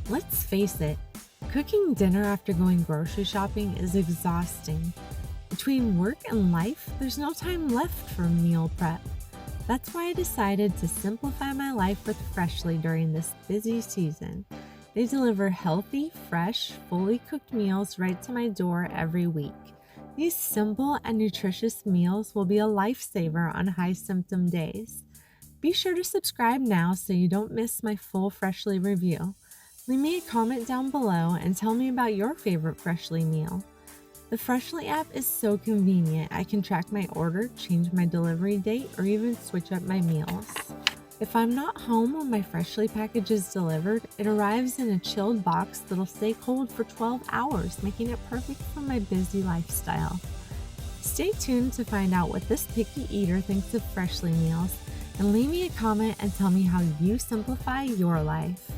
Let's face it, cooking dinner after going grocery shopping is exhausting. Between work and life, there's no time left for meal prep. That's why I decided to simplify my life with Freshly during this busy season. They deliver healthy, fresh, fully cooked meals right to my door every week. These simple and nutritious meals will be a lifesaver on high symptom days. Be sure to subscribe now so you don't miss my full Freshly review. Leave me a comment down below and tell me about your favorite Freshly meal. The Freshly app is so convenient. I can track my order, change my delivery date, or even switch up my meals. If I'm not home when my Freshly package is delivered, it arrives in a chilled box that'll stay cold for 12 hours, making it perfect for my busy lifestyle. Stay tuned to find out what this picky eater thinks of Freshly meals, and leave me a comment and tell me how you simplify your life.